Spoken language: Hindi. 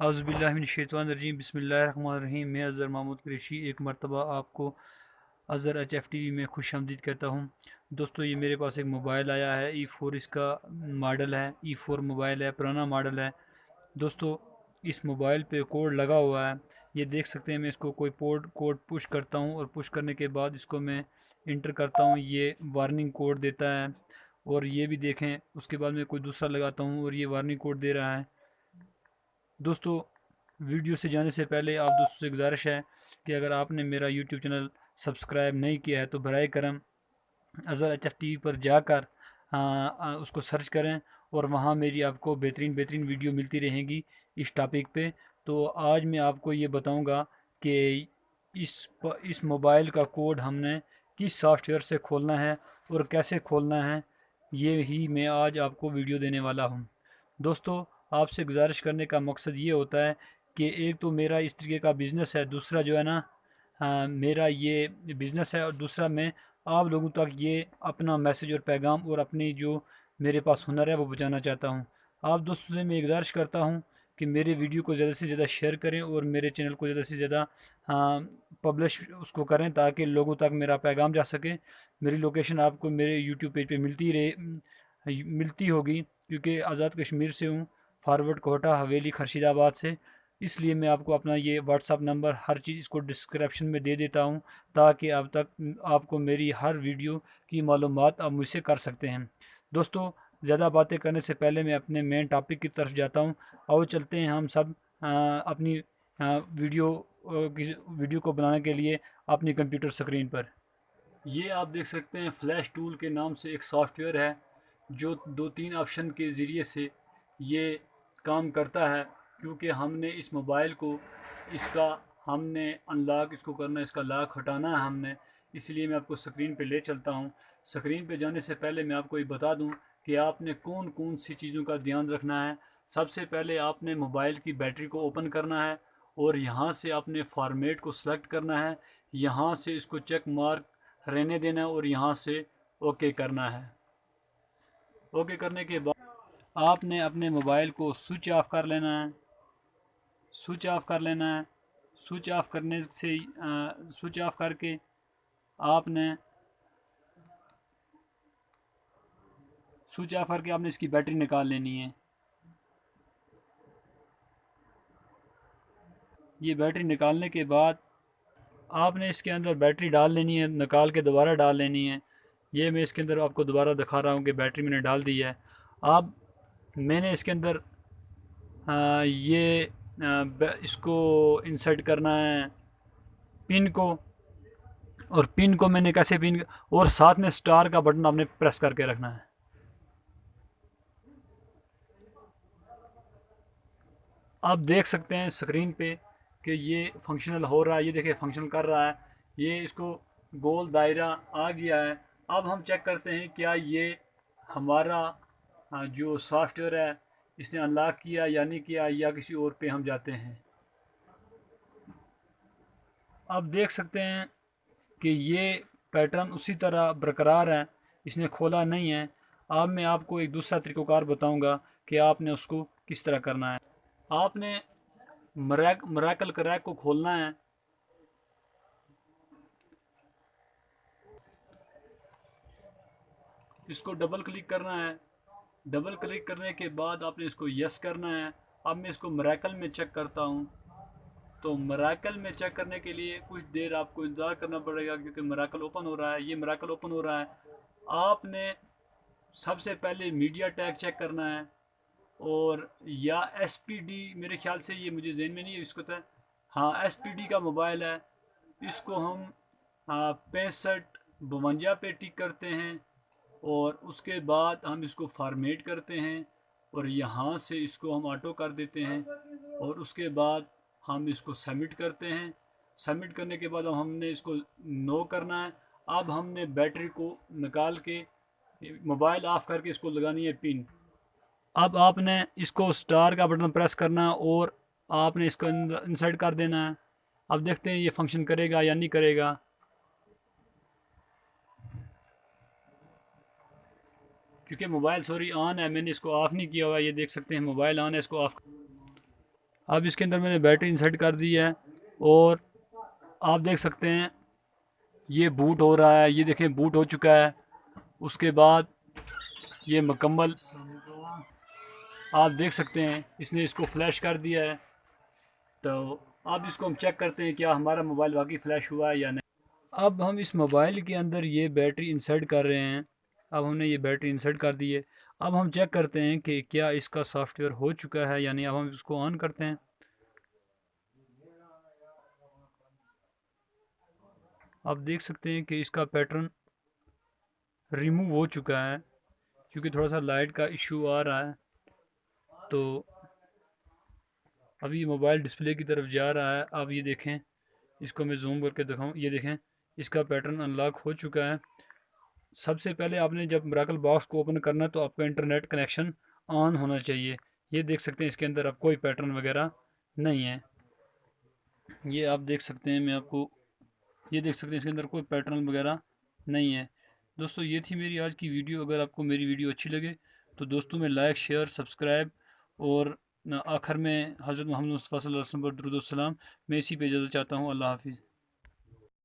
औज़ुबिल्लाहिमिनश्शैतानिर्रजीम बिस्मिल्लाहिर्रहमानिर्रहीम। मैं अज़हर महमूद कुरैशी एक मरतबा आपको अज़हर HF TV में खुशामदीद कहता हूँ। दोस्तों, ये मेरे पास एक मोबाइल आया है, E4 इसका मॉडल है। E4 मोबाइल है, पुराना मॉडल है। दोस्तों, इस मोबाइल पे कोड लगा हुआ है, ये देख सकते हैं। मैं इसको कोई कोड पुश करता हूँ और पुश करने के बाद इसको मैं इंटर करता हूँ, ये वार्निंग कोड देता है। और ये भी देखें, उसके बाद मैं कोई दूसरा लगाता हूँ और ये वार्निंग कोड दे रहा है। दोस्तों, वीडियो से जाने से पहले आप दोस्तों से गुजारिश है कि अगर आपने मेरा यूट्यूब चैनल सब्सक्राइब नहीं किया है तो बराए करम अज़हर HF TV पर जाकर उसको सर्च करें और वहाँ मेरी आपको बेहतरीन बेहतरीन वीडियो मिलती रहेंगी इस टॉपिक पे। तो आज मैं आपको ये बताऊंगा कि इस मोबाइल का कोड हमने किस सॉफ्टवेयर से खोलना है और कैसे खोलना है, ये ही मैं आज आपको वीडियो देने वाला हूँ। दोस्तों, आपसे गुजारिश करने का मकसद ये होता है कि एक तो मेरा इस तरीके का बिज़नेस है, दूसरा जो है ना, मेरा ये बिज़नेस है, और दूसरा मैं आप लोगों तक ये अपना मैसेज और पैगाम और अपनी जो मेरे पास हुनर है वो पहुँचाना चाहता हूँ। आप दोस्तों से मैं गुजारिश करता हूँ कि मेरे वीडियो को ज़्यादा से ज़्यादा शेयर करें और मेरे चैनल को ज़्यादा से ज़्यादा पब्लिश उसको करें ताकि लोगों तक मेरा पैगाम जा सके। मेरी लोकेशन आपको मेरे यूट्यूब पेज पे मिलती होगी, क्योंकि आज़ाद कश्मीर से हूँ, फॉरवर्ड कोटा हवेली खर्शीदाबाद से। इसलिए मैं आपको अपना ये व्हाट्सअप नंबर हर चीज़ इसको डिस्क्रिप्शन में दे देता हूँ, ताकि अब तक आपको मेरी हर वीडियो की मालूमात आप मुझसे कर सकते हैं। दोस्तों, ज़्यादा बातें करने से पहले मैं अपने मेन टॉपिक की तरफ जाता हूँ। और चलते हैं हम सब अपनी वीडियो को बनाने के लिए अपनी कंप्यूटर स्क्रीन पर। ये आप देख सकते हैं, फ्लैश टूल के नाम से एक सॉफ्टवेयर है जो दो तीन ऑप्शन के ज़रिए से ये काम करता है। क्योंकि हमने इस मोबाइल को इसका हमने अनलॉक इसको करना है, इसका लॉक हटाना है हमने। इसलिए मैं आपको स्क्रीन पे ले चलता हूँ। स्क्रीन पे जाने से पहले मैं आपको ये बता दूँ कि आपने कौन कौन सी चीज़ों का ध्यान रखना है। सबसे पहले आपने मोबाइल की बैटरी को ओपन करना है और यहाँ से आपने फॉर्मेट को सिलेक्ट करना है। यहाँ से इसको चेक मार्क रहने देना है और यहाँ से ओके करना है। ओके करने के बाद आपने अपने मोबाइल को स्विच ऑफ कर लेना है। स्विच ऑफ कर लेना है। स्विच ऑफ करने से स्विच ऑफ करके आपने स्विच ऑफ करके आपने इसकी बैटरी निकाल लेनी है। ये बैटरी निकालने के बाद आपने इसके अंदर बैटरी डाल लेनी है, निकाल के दोबारा डाल लेनी है। ये मैं इसके अंदर आपको दोबारा दिखा रहा हूँ कि बैटरी मैंने डाल दी है। अब मैंने इसके अंदर इसको इंसर्ट करना है पिन को। और पिन को मैंने कैसे पिन, और साथ में स्टार का बटन आपने प्रेस करके रखना है। आप देख सकते हैं स्क्रीन पे कि ये फंक्शनल हो रहा है। ये देखिए फंक्शन कर रहा है। ये इसको गोल दायरा आ गया है। अब हम चेक करते हैं क्या ये हमारा जो सॉफ्टवेयर है इसने अनलॉक किया या नहीं किया, या किसी और पे हम जाते हैं। आप देख सकते हैं कि ये पैटर्न उसी तरह बरकरार है, इसने खोला नहीं है। अब मैं आपको एक दूसरा तरीक़ाकार बताऊंगा कि आपने उसको किस तरह करना है। आपने मराकल क्रैक को खोलना है। इसको डबल क्लिक करना है। डबल क्लिक करने के बाद आपने इसको यस करना है। अब मैं इसको मराकल में चेक करता हूँ। तो मराकल में चेक करने के लिए कुछ देर आपको इंतज़ार करना पड़ेगा, क्योंकि मराकल ओपन हो रहा है। ये मराकल ओपन हो रहा है। आपने सबसे पहले मीडिया टैग चेक करना है, और या SPD, मेरे ख्याल से ये मुझे जहन में नहीं है इसको तो। हाँ, SPD का मोबाइल है। इसको हम 6552 पे टिक करते हैं और उसके बाद हम इसको फॉर्मेट करते हैं और यहाँ से इसको हम ऑटो कर देते हैं और उसके बाद हम इसको सबमिट करते हैं। सबमिट करने के बाद हमने इसको नो करना है। अब हमने बैटरी को निकाल के मोबाइल ऑफ करके इसको लगानी है पिन। अब आपने इसको स्टार का बटन प्रेस करना और आपने इसको इंसर्ट कर देना है। अब देखते हैं ये फंक्शन करेगा या नहीं करेगा। क्योंकि मोबाइल सॉरी ऑन है, मैंने इसको ऑफ़ नहीं किया हुआ। ये देख सकते हैं मोबाइल ऑन है, इसको ऑफ। अब इसके अंदर मैंने बैटरी इंसर्ट कर दी है और आप देख सकते हैं ये बूट हो रहा है। ये देखें बूट हो चुका है। उसके बाद ये मुकम्मल आप देख सकते हैं इसने इसको फ्लैश कर दिया है। तो अब इसको हम चेक करते हैं क्या हमारा मोबाइल वाकई फ्लैश हुआ है या नहीं। अब हम इस मोबाइल के अंदर ये बैटरी इंसर्ट कर रहे हैं। अब हमने ये बैटरी इंसर्ट कर दी है। अब हम चेक करते हैं कि क्या इसका सॉफ्टवेयर हो चुका है या नहीं। अब हम इसको ऑन करते हैं। आप देख सकते हैं कि इसका पैटर्न रिमूव हो चुका है क्योंकि थोड़ा सा लाइट का इशू आ रहा है। तो अभी मोबाइल डिस्प्ले की तरफ जा रहा है। अब ये देखें, इसको मैं जूम करके दिखाऊं। ये देखें इसका पैटर्न अनलॉक हो चुका है। सबसे पहले आपने जब मिराकल बॉक्स को ओपन करना है तो आपका इंटरनेट कनेक्शन ऑन होना चाहिए। ये देख सकते हैं इसके अंदर अब कोई पैटर्न वगैरह नहीं है। ये आप देख सकते हैं, मैं आपको ये देख सकते हैं इसके अंदर कोई पैटर्न वगैरह नहीं है। दोस्तों ये थी मेरी आज की वीडियो। अगर आपको मेरी वीडियो अच्छी लगे तो दोस्तों में लाइक शेयर सब्सक्राइब और आखिर में हज़रत मोहम्मद मुस्तफ़ा सल्लल्लाहु अलैहि वसल्लम पर दुरूद व सलाम। मैं इसी पे इजाज़त चाहता हूँ। अल्लाह हाफ़िज़।